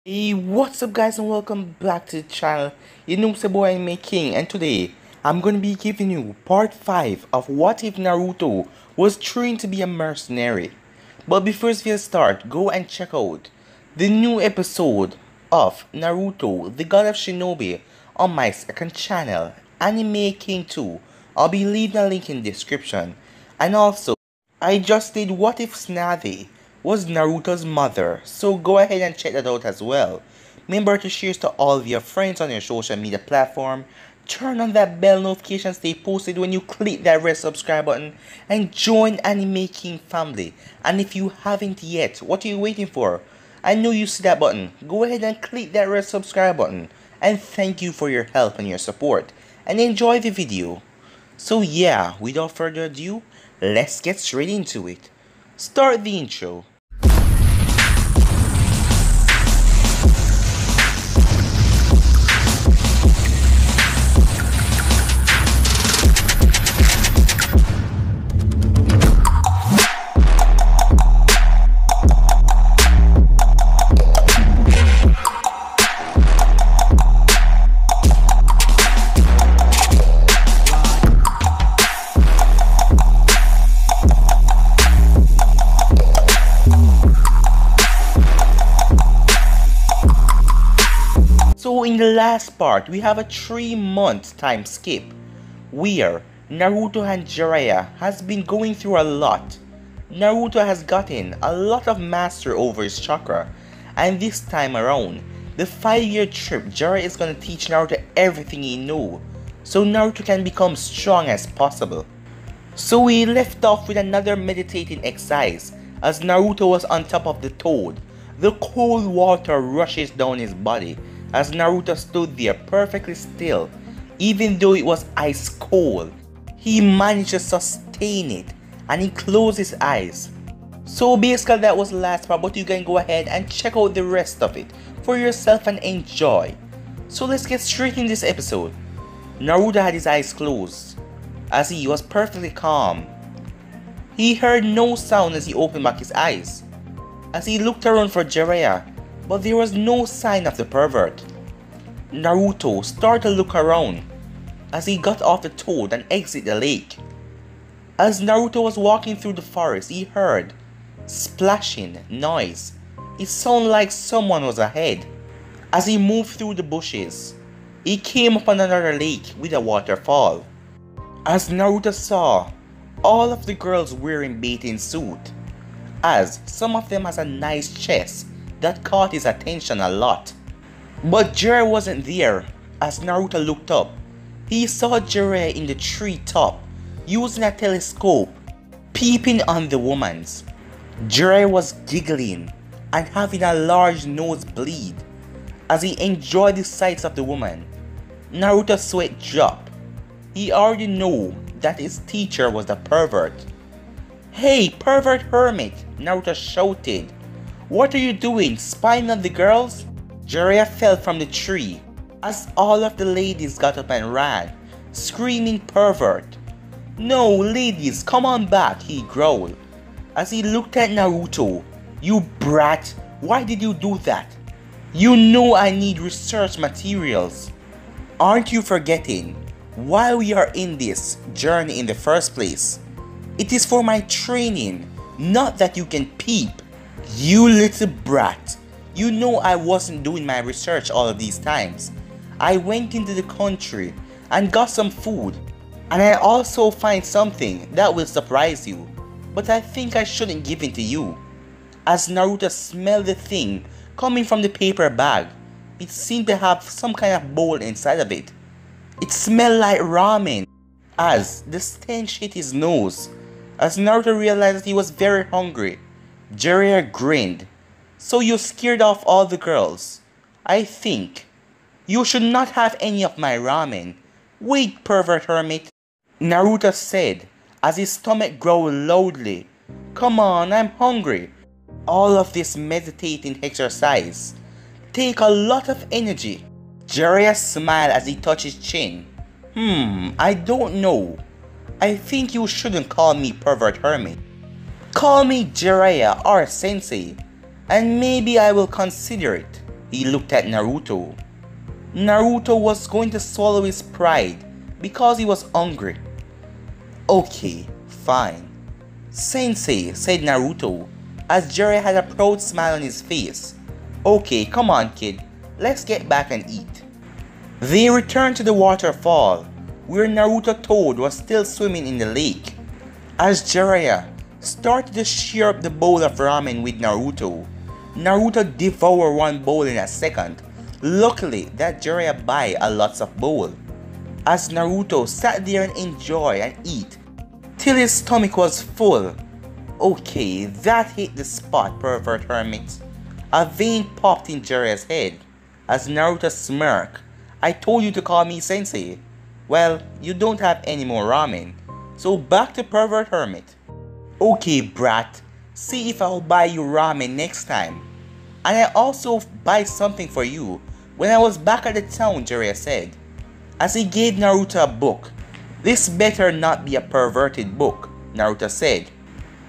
Hey, what's up guys and welcome back to the channel. You know it's your boy Anime King, and today I'm gonna be giving you part 5 of what if Naruto was trained to be a mercenary. But before we start, go and check out the new episode of Naruto, the God of Shinobi on my second channel, Anime King 2. I'll be leaving a link in the description. And also, I just did What If Tsunade was Naruto's mother, so go ahead and check that out as well. Remember to share to all of your friends on your social media platform. Turn on that bell notification stay posted when you click that red subscribe button and join Anime King family. And if you haven't yet, what are you waiting for? I know you see that button. Go ahead and click that red subscribe button. And thank you for your help and your support. And enjoy the video. So yeah, without further ado, let's get straight into it. Start the intro. So in the last part, we have a 3-month time skip where Naruto and Jiraiya has been going through a lot. Naruto has gotten a lot of mastery over his chakra, and this time around, the 5-year trip, Jiraiya is gonna teach Naruto everything he knows, so Naruto can become strong as possible. So we left off with another meditating exercise as Naruto was on top of the toad. The cold water rushes down his body as Naruto stood there perfectly still. Even though it was ice cold, he managed to sustain it and he closed his eyes. So basically that was the last part, but you can go ahead and check out the rest of it for yourself and enjoy. So let's get straight in this episode. Naruto had his eyes closed as he was perfectly calm. He heard no sound as he opened back his eyes. As he looked around for Jiraiya, but there was no sign of the pervert. Naruto started to look around as he got off the toad and exited the lake. As Naruto was walking through the forest, he heard splashing noise. It sounded like someone was ahead. As he moved through the bushes, he came upon another lake with a waterfall. As Naruto saw all of the girls wearing bathing suit, as some of them has a nice chest that caught his attention a lot. But Jiraiya wasn't there. As Naruto looked up, he saw Jiraiya in the tree top using a telescope, peeping on the woman's. Jiraiya was giggling and having a large nosebleed as he enjoyed the sights of the woman. Naruto's sweat dropped. He already knew that his teacher was the pervert. "Hey, pervert hermit!" Naruto shouted. "What are you doing, spying on the girls?" Jiraiya fell from the tree as all of the ladies got up and ran, screaming pervert. "No, ladies, come on back," he growled as he looked at Naruto. "You brat, why did you do that? You know I need research materials. Aren't you forgetting why we are in this journey in the first place? It is for my training, not that you can peep. You little brat, you know I wasn't doing my research all of these times. I went into the country and got some food, and I also find something that will surprise you, but I think I shouldn't give it to you." As Naruto smelled the thing coming from the paper bag, it seemed to have some kind of bowl inside of it. It smelled like ramen. As the stench hit his nose, as Naruto realized that he was very hungry, Jiraiya grinned. "So you scared off all the girls? I think you should not have any of my ramen. Wait, pervert hermit," Naruto said as his stomach growled loudly. "Come on, I'm hungry. All of this meditating exercise take a lot of energy." Jiraiya smiled as he touched his chin. I don't know. I think you shouldn't call me pervert hermit. Call me Jiraiya or Sensei, and maybe I will consider it," He looked at Naruto. Naruto was going to swallow his pride because he was hungry. Okay, fine. Sensei, said Naruto, as Jiraiya had a proud smile on his face. Okay, come on kid, let's get back and eat. They returned to the waterfall, where Naruto Toad was still swimming in the lake. As Jiraiya started to share up the bowl of ramen with Naruto, Naruto devoured one bowl in a second. Luckily that Jiraiya buy a lots of bowl. As Naruto sat there and enjoy and eat till his stomach was full. Okay, that hit the spot, pervert hermit. A vein popped in Jiraiya's head as Naruto smirked. I told you to call me sensei. Well, you don't have any more ramen, so back to pervert hermit. Okay brat, see if I'll buy you ramen next time. And I also buy something for you when I was back at the town, Jiraiya said, as he gave Naruto a book. This better not be a perverted book, Naruto said.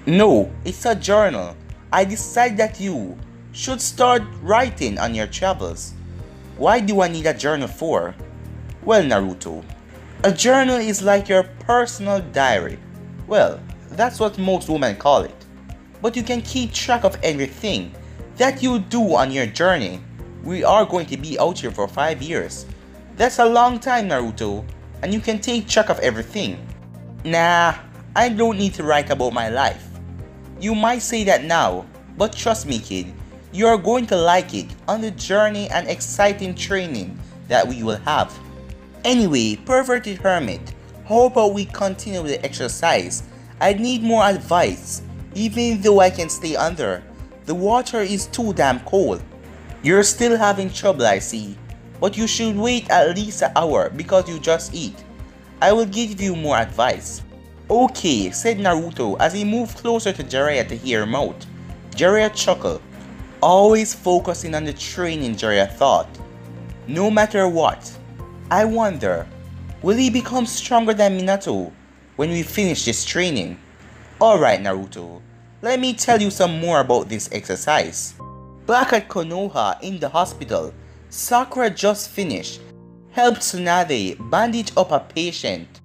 No, it's a journal. I decided that you should start writing on your travels. Why do I need a journal for? Well Naruto, a journal is like your personal diary. Well, that's what most women call it. But you can keep track of everything that you do on your journey. We are going to be out here for 5 years. That's a long time Naruto, and you can take track of everything. Nah, I don't need to write about my life. You might say that now, but trust me kid, you are going to like it on the journey and exciting training that we will have. Anyway, perverted hermit, how about we continue with the exercise? I need more advice, even though I can stay under. The water is too damn cold. You're still having trouble I see, but you should wait at least an hour because you just eat. I will give you more advice. Okay, said Naruto as he moved closer to Jiraiya to hear him out. Jiraiya chuckled. Always focusing on the training, Jiraiya thought. No matter what, I wonder, will he become stronger than Minato when we finish this training? Alright Naruto, let me tell you some more about this exercise. Back at Konoha in the hospital, Sakura just finished helped Tsunade bandage up a patient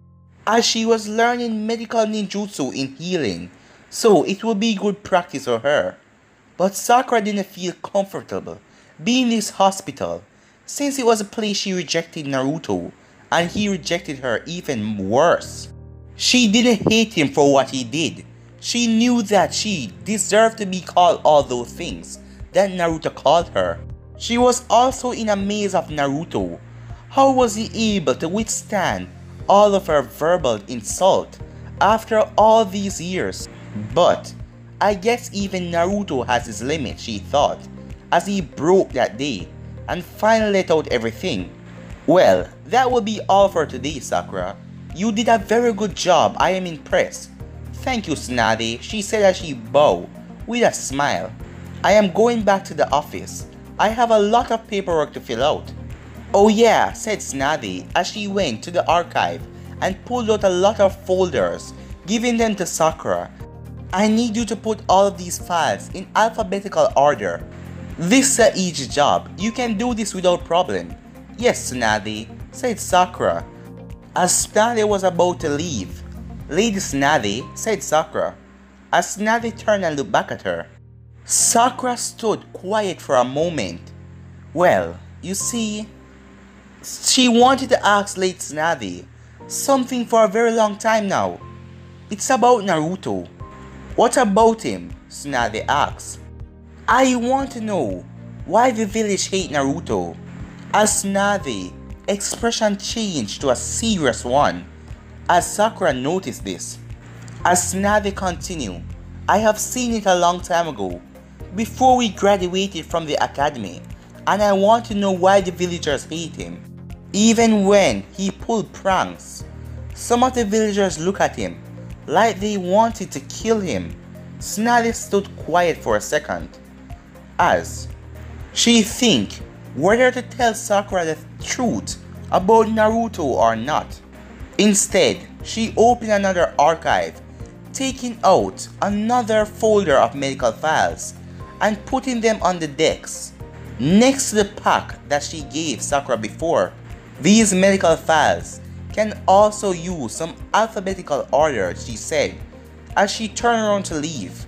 as she was learning medical ninjutsu in healing, so it would be good practice for her. But Sakura didn't feel comfortable being in this hospital since it was a place she rejected Naruto and he rejected her even worse. She didn't hate him for what he did. She knew that she deserved to be called all those things that Naruto called her. She was also in a maze of Naruto. How was he able to withstand all of her verbal insult after all these years? But I guess even Naruto has his limit, she thought, as he broke that day and finally let out everything. Well, that will be all for today, Sakura. You did a very good job, I am impressed. Thank you, Tsunade, she said as she bowed with a smile. I am going back to the office. I have a lot of paperwork to fill out. Oh yeah, said Tsunade as she went to the archive and pulled out a lot of folders, giving them to Sakura. I need you to put all of these files in alphabetical order. This is each job. You can do this without problem. Yes, Tsunade, said Sakura. As Tsunade was about to leave, Lady Tsunade, said Sakura, as Tsunade turned and looked back at her. Sakura stood quiet for a moment. Well, you see, she wanted to ask Lady Tsunade something for a very long time now. It's about Naruto. What about him? Tsunade asked. I want to know why the village hate Naruto. As Tsunade's expression changed to a serious one as Sakura noticed this. As Tsunade continued, I have seen it a long time ago, before we graduated from the academy, and I want to know why the villagers hate him. Even when he pulled pranks, some of the villagers look at him like they wanted to kill him. Tsunade stood quiet for a second as she think whether to tell Sakura the truth about Naruto or not. Instead, she opened another archive, taking out another folder of medical files and putting them on the decks. Next to the pack that she gave Sakura before, these medical files can also use some alphabetical order, she said, as she turned around to leave.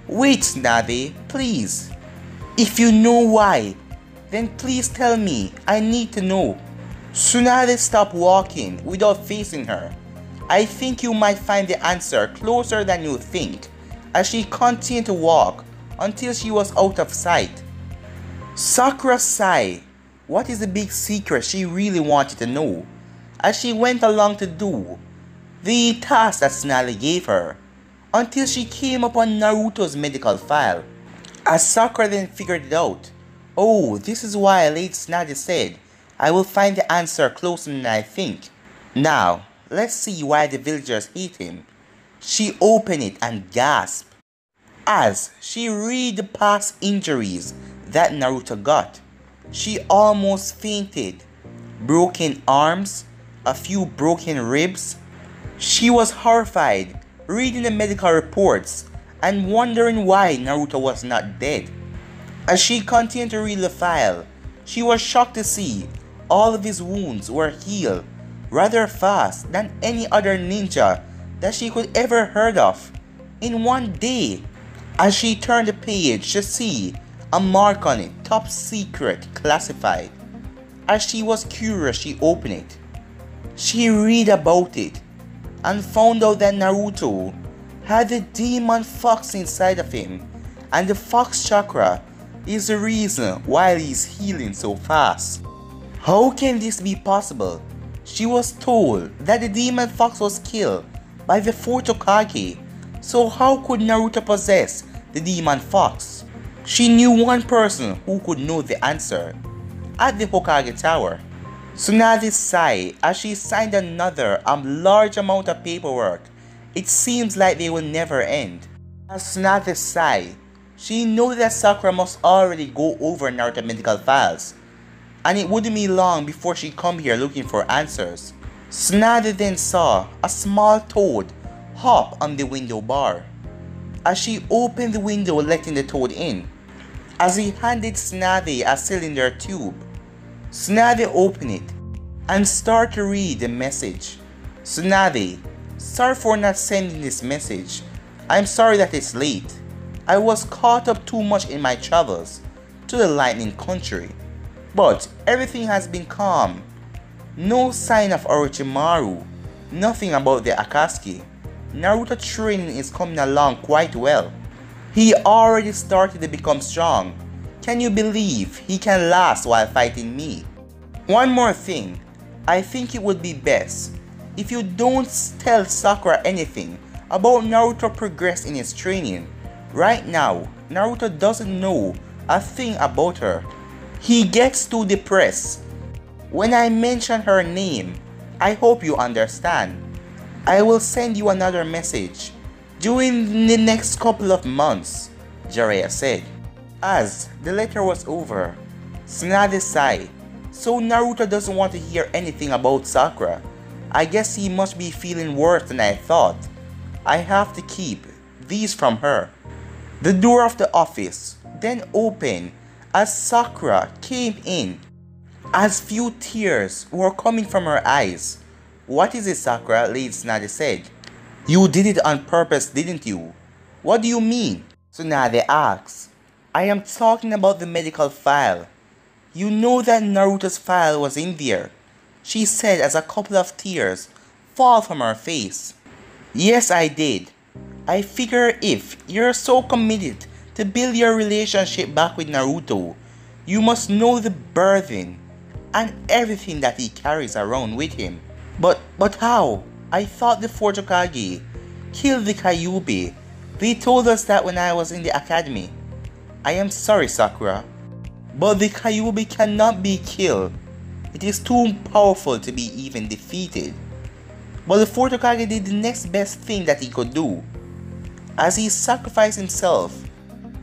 Wait, Tsunade, please. If you know why, then please tell me. I need to know. Tsunade stopped walking without facing her. I think you might find the answer closer than you think, as she continued to walk until she was out of sight. Sakura sighed. What is the big secret she really wanted to know, as she went along to do the task that Tsunade gave her, until she came upon Naruto's medical file. As Sakura then figured it out, oh, this is why Lady Tsunade said, I will find the answer closer than I think. Now, let's see why the villagers hate him. She opened it and gasped as she read the past injuries that Naruto got. She almost fainted. Broken arms, a few broken ribs. She was horrified reading the medical reports and wondering why Naruto was not dead. As she continued to read the file, she was shocked to see all of his wounds were healed rather fast than any other ninja that she could ever heard of in one day. As she turned the page to see a mark on it, top secret, classified. As she was curious, she opened it. She read about it and found out that Naruto had the demon fox inside of him, and the fox chakra is the reason why he's healing so fast. How can this be possible? She was told that the demon fox was killed by the 4th Hokage, so how could Naruto possess the demon fox? She knew one person who could know the answer at the Hokage Tower. Tsunade sighed as she signed another large amount of paperwork. It seems like they will never end. As Tsunade sighed, she knew that Sakura must already go over Naruto medical files, and it wouldn't be long before she'd come here looking for answers. Tsunade then saw a small toad hop on the window bar. As she opened the window, letting the toad in, as he handed Tsunade a cylinder tube, Tsunade opened it and started to read the message. Tsunade, sorry for not sending this message. I'm sorry that it's late. I was caught up too much in my travels to the Lightning Country, but everything has been calm. No sign of Orochimaru, nothing about the Akatsuki. Naruto training is coming along quite well. He already started to become strong. Can you believe he can last while fighting me? One more thing, I think it would be best if you don't tell Sakura anything about Naruto progress in his training. Right now, Naruto doesn't know a thing about her. He gets too depressed when I mention her name. I hope you understand. I will send you another message during the next couple of months, Jiraiya said. As the letter was over, Tsunade sighed. So Naruto doesn't want to hear anything about Sakura. I guess he must be feeling worse than I thought. I have to keep these from her. The door of the office then opened as Sakura came in, as few tears were coming from her eyes. What is it, Sakura? Lady Tsunade said. You did it on purpose, didn't you? What do you mean? Tsunade asked. I am talking about the medical file. You know that Naruto's file was in there, she said as a couple of tears fall from her face. Yes, I did. I figure if you're so committed to build your relationship back with Naruto, you must know the burden and everything that he carries around with him. But how? I thought the 4th Hokage killed the Kyuubi. They told us that when I was in the academy. I am sorry, Sakura, but the Kyuubi cannot be killed. It is too powerful to be even defeated. But the 4th Hokage did the next best thing that he could do, as he sacrificed himself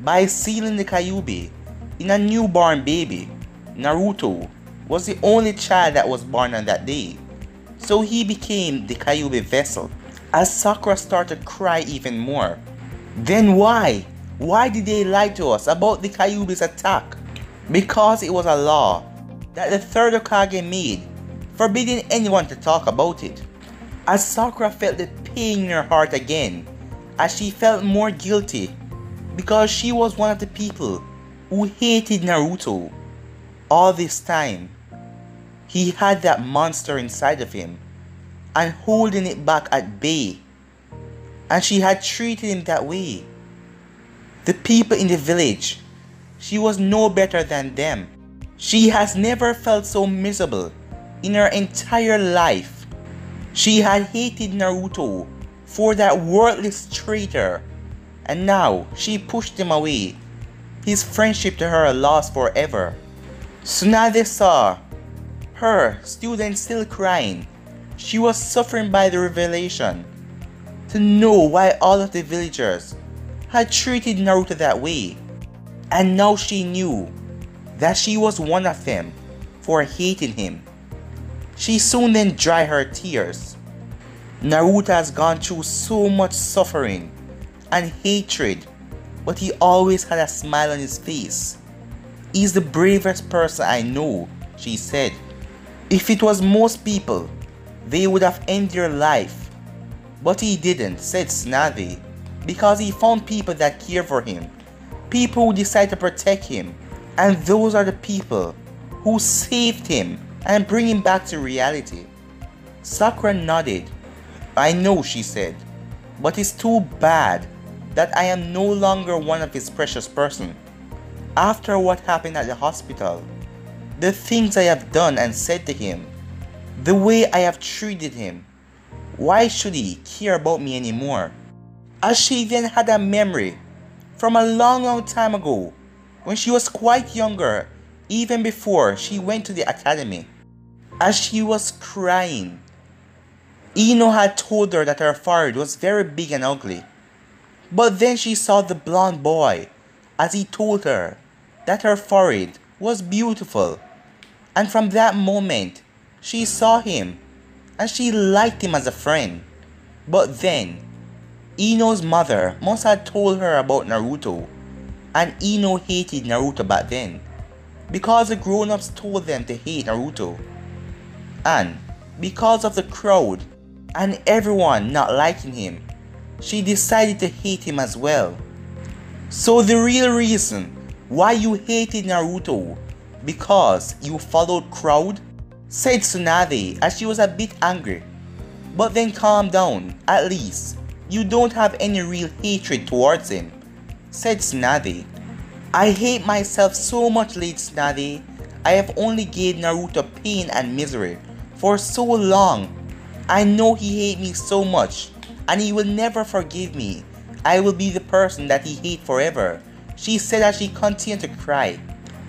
by sealing the Kyuubi in a newborn baby. Naruto was the only child that was born on that day, so he became the Kyuubi vessel. As Sakura started to cry even more. Then why? Why did they lie to us about the Kyuubi's attack? because it was a law that the third Hokage made, forbidding anyone to talk about it. As Sakura felt the pain in her heart again, as she felt more guilty, because she was one of the people who hated Naruto. All this time, he had that monster inside of him and holding it back at bay, and she had treated him that way. The people in the village, she was no better than them. She has never felt so miserable in her entire life. She had hated Naruto for that worthless traitor, and now she pushed him away. His friendship to her lost forever. Tsunade saw her student still crying. She was suffering by the revelation to know why all of the villagers had treated Naruto that way, and now she knew that she was one of them for hating him. She soon then dried her tears. Naruto has gone through so much suffering and hatred, but he always had a smile on his face. He's the bravest person I know, she said. If it was most people, they would have ended their life. But he didn't, said Tsunade, because he found people that care for him, people who decide to protect him, and those are the people who saved him and bring him back to reality. Sakura nodded. I know, she said, but it's too bad that I am no longer one of his precious person. After what happened at the hospital, the things I have done and said to him, the way I have treated him, why should he care about me anymore? As she then had a memory from a long time ago, when she was quite younger, even before she went to the academy. As she was crying, Ino had told her that her forehead was very big and ugly. But then she saw the blonde boy as he told her that her forehead was beautiful. And from that moment, she saw him and she liked him as a friend. But then, Ino's mother must have told her about Naruto, and Ino hated Naruto back then because the grown-ups told them to hate Naruto. And because of the crowd and everyone not liking him, she decided to hate him as well. So the real reason why you hated Naruto, because you followed crowd? Said Tsunade as she was a bit angry. But then calm down, at least you don't have any real hatred towards him, said Tsunade. I hate myself so much, late Tsunade. I have only gave Naruto pain and misery for so long. I know he hates me so much, and he will never forgive me. I will be the person that he hates forever, she said as she continued to cry.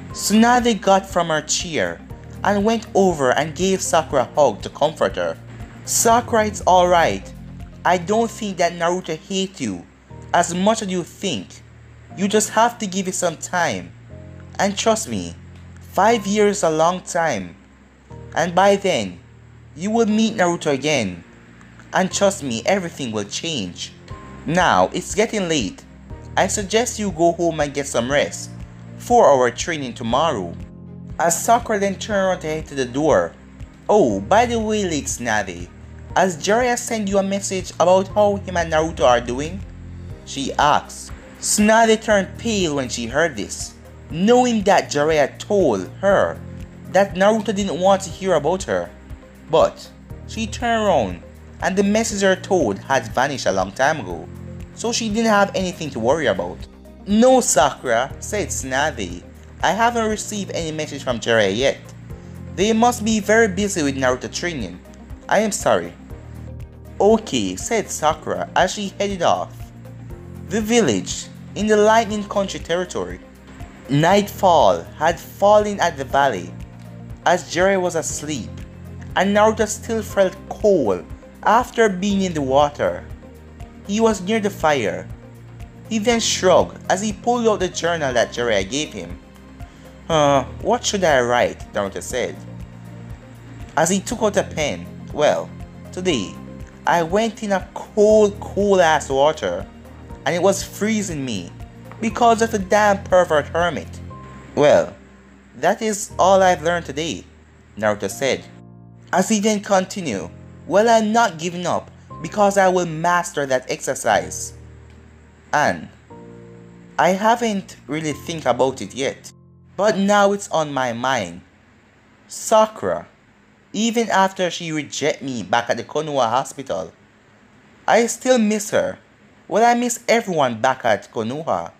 Tsunade got from her chair and went over and gave Sakura a hug to comfort her. Sakura, it's alright. I don't think that Naruto hates you as much as you think. You just have to give it some time. And trust me, 5 years is a long time. And by then, you will meet Naruto again. And trust me, everything will change. Now, it's getting late. I suggest you go home and get some rest for our training tomorrow. As Sakura then turned around to head to the door. Oh, by the way, late Tsunade, has Jiraiya sent you a message about how him and Naruto are doing? She asked. Tsunade turned pale when she heard this, knowing that Jiraiya told her that Naruto didn't want to hear about her. But she turned around and the messenger told had vanished a long time ago, so she didn't have anything to worry about. No, Sakura, said Tsunade. I haven't received any message from Jiraiya yet. They must be very busy with Naruto training. I am sorry. Okay, said Sakura as she headed off. The village in the Lightning Country territory. Nightfall had fallen at the valley as Jiraiya was asleep, and Naruto still felt cold after being in the water. He was near the fire. He then shrugged as he pulled out the journal that Jiraiya gave him. What should I write? Naruto said as he took out a pen. Well, today I went in a cold ass water and it was freezing me because of the damn pervert hermit. Well, That is all I've learned today, Naruto said. As he then continued, well, I'm not giving up because I will master that exercise. And I haven't really think about it yet, but now it's on my mind. Sakura, even after she rejected me back at the Konoha hospital, I still miss her. Well, I miss everyone back at Konoha.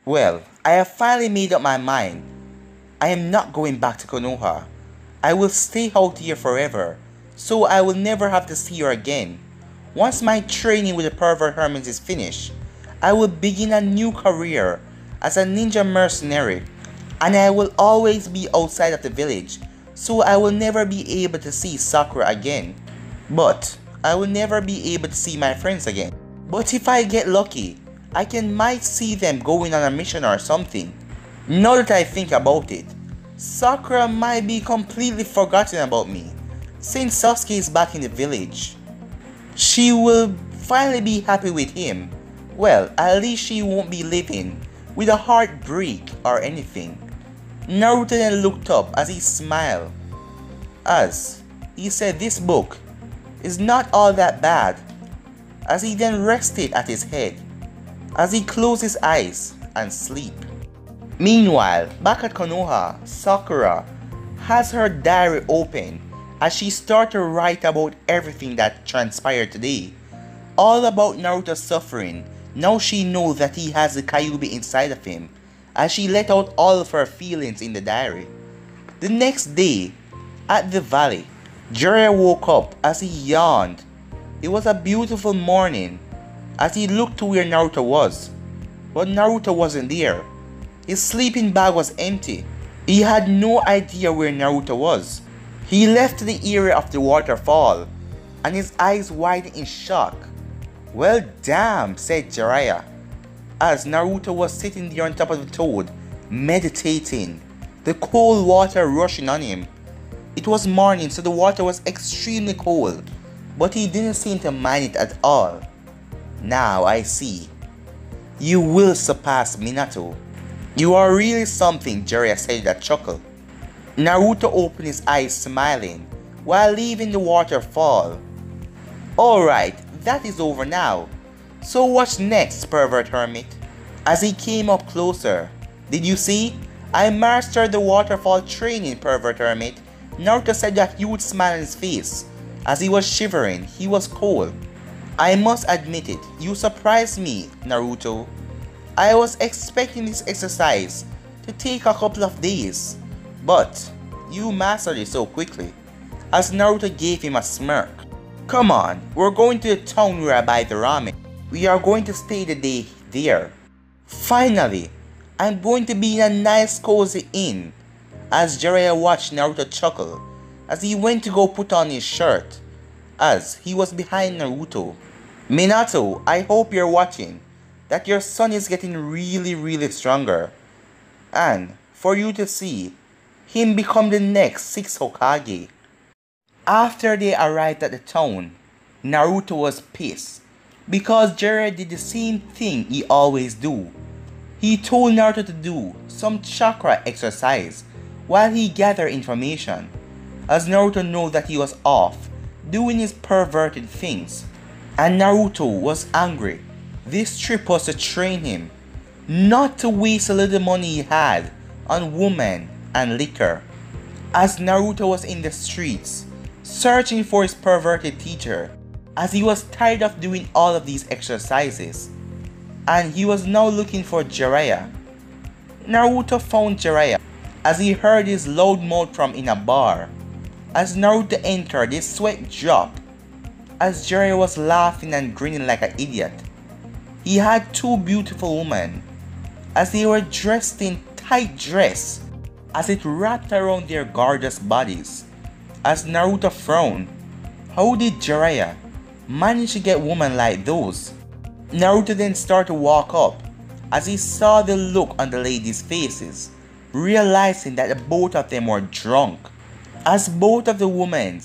Well, I have finally made up my mind. I am not going back to Konoha. I will stay out here forever, so I will never have to see her again. Once my training with the pervert Hermes is finished, I will begin a new career as a ninja mercenary, and I will always be outside of the village, so I will never be able to see Sakura again. But I will never be able to see my friends again. But if I get lucky, I might see them going on a mission or something. Now that I think about it, Sakura might be completely forgotten about me, since Sasuke is back in the village. She will finally be happy with him. Well, at least she won't be living with a heartbreak or anything. Naruto then looked up as he smiled, as he said this book is not all that bad, as he then rested at his head, as he closed his eyes and sleep. Meanwhile, back at Konoha, Sakura has her diary open as she started to write about everything that transpired today. All about Naruto's suffering. Now she knows that he has the Kyuubi inside of him, as she let out all of her feelings in the diary. The next day, at the valley, Jiraiya woke up as he yawned. It was a beautiful morning as he looked to where Naruto was, but Naruto wasn't there. His sleeping bag was empty. He had no idea where Naruto was. He left the area of the waterfall, and his eyes widened in shock. Well damn, said Jiraiya, as Naruto was sitting there on top of the toad, meditating, the cold water rushing on him. It was morning, so the water was extremely cold, but he didn't seem to mind it at all. Now I see. You will surpass Minato. You are really something, Jiraiya said with a chuckle. Naruto opened his eyes smiling while leaving the waterfall. Alright, that is over now. So what's next, pervert hermit? As he came up closer, did you see? I mastered the waterfall training, pervert hermit. Naruto said with a huge smile on his face. As he was shivering, he was cold. I must admit it, you surprised me, Naruto. I was expecting this exercise to take a couple of days, but you mastered it so quickly. As Naruto gave him a smirk. Come on, we're going to the town where I buy the ramen. We are going to stay the day there. Finally, I'm going to be in a nice cozy inn. As Jiraiya watched Naruto chuckle as he went to go put on his shirt, as he was behind Naruto. Minato, I hope you're watching, that your son is getting really stronger, and for you to see him become the next 6th Hokage. After they arrived at the town, Naruto was pissed because Jiraiya did the same thing he always do. He told Naruto to do some chakra exercise while he gathered information, as Naruto knew that he was off doing his perverted things, and Naruto was angry. This trip was to train him, not to waste a little money he had on women and liquor. As Naruto was in the streets, searching for his perverted teacher, as he was tired of doing all of these exercises, and he was now looking for Jiraiya. Naruto found Jiraiya as he heard his loud mouth from in a bar. As Naruto entered, his sweat dropped, as Jiraiya was laughing and grinning like an idiot. He had two beautiful women, as they were dressed in tight dress, as it wrapped around their gorgeous bodies. As Naruto frowned, how did Jiraiya manage to get women like those? Naruto then started to walk up, as he saw the look on the ladies' faces, realizing that both of them were drunk. As both of the women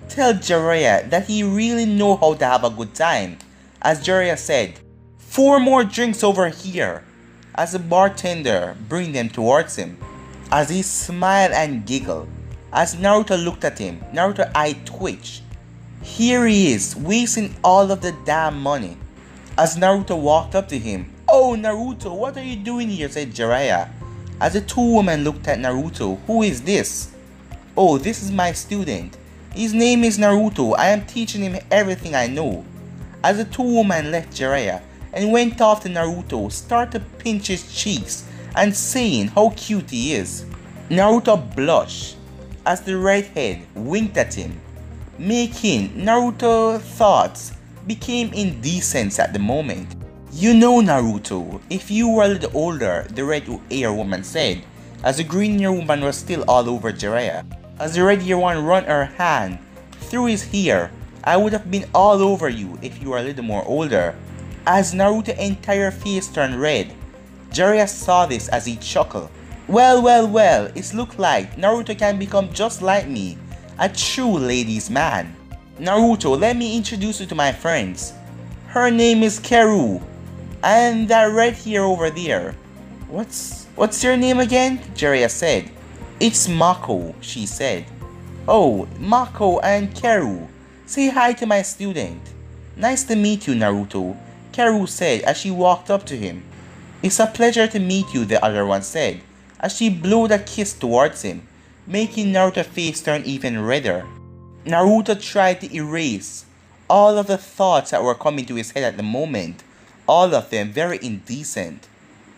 tell Jiraiya that he really know how to have a good time, as Jiraiya said, 4 more drinks over here, as the bartender bring them towards him. as he smiled and giggled. As Naruto looked at him, Naruto's eye twitched. Here he is, wasting all of the damn money. As Naruto walked up to him, "Oh Naruto, what are you doing here?" said Jiraiya. As the two women looked at Naruto, "Who is this?" "Oh, this is my student. His name is Naruto. I am teaching him everything I know." As the two women left Jiraiya and went off to Naruto, started to pinch his cheeks and saying how cute he is. Naruto blushed as the redhead winked at him, making Naruto's thoughts became indecent at the moment. "You know Naruto, if you were a little older," the red-haired woman said, as the green-haired woman was still all over Jiraiya. As the red-haired one ran her hand through his hair, "I would have been all over you if you were a little more older." As Naruto's entire face turned red, Jiraiya saw this as he chuckled. Well, it looks like Naruto can become just like me, a true ladies' man." "Naruto, let me introduce you to my friends. Her name is Karu, and that red hair over there." What's your name again?" Jiraiya said. "It's Mako," she said. "Oh, Mako and Karu. Say hi to my student." "Nice to meet you, Naruto," Karu said as she walked up to him. "It's a pleasure to meet you," the other one said, as she blew a kiss towards him, making Naruto's face turn even redder. Naruto tried to erase all of the thoughts that were coming to his head at the moment, all of them very indecent.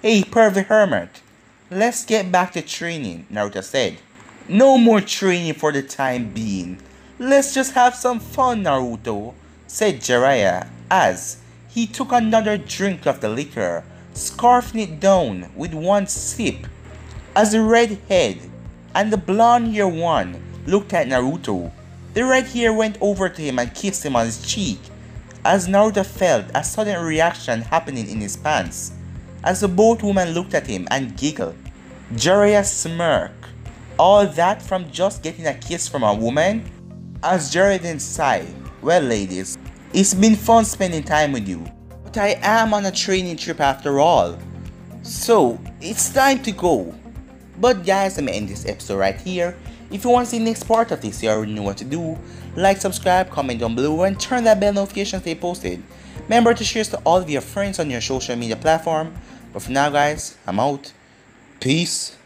"Hey, pervy hermit, let's get back to training," Naruto said. "No more training for the time being. Let's just have some fun, Naruto," said Jiraiya as he took another drink of the liquor, scarfing it down with one sip. As the redhead and the blonde-haired one looked at Naruto, the red hair went over to him and kissed him on his cheek, as Naruto felt a sudden reaction happening in his pants, as the both women looked at him and giggled. Jiraiya smirked. All that from just getting a kiss from a woman? As Jiraiya then sighed, "Well ladies, it's been fun spending time with you, but I am on a training trip after all, so it's time to go." But guys, I'm end this episode right here. If you want to see the next part of this, you already know what to do. Like, subscribe, comment down below, and turn that bell notification to stay posted. Remember to share this to all of your friends on your social media platform. But for now guys, I'm out. Peace.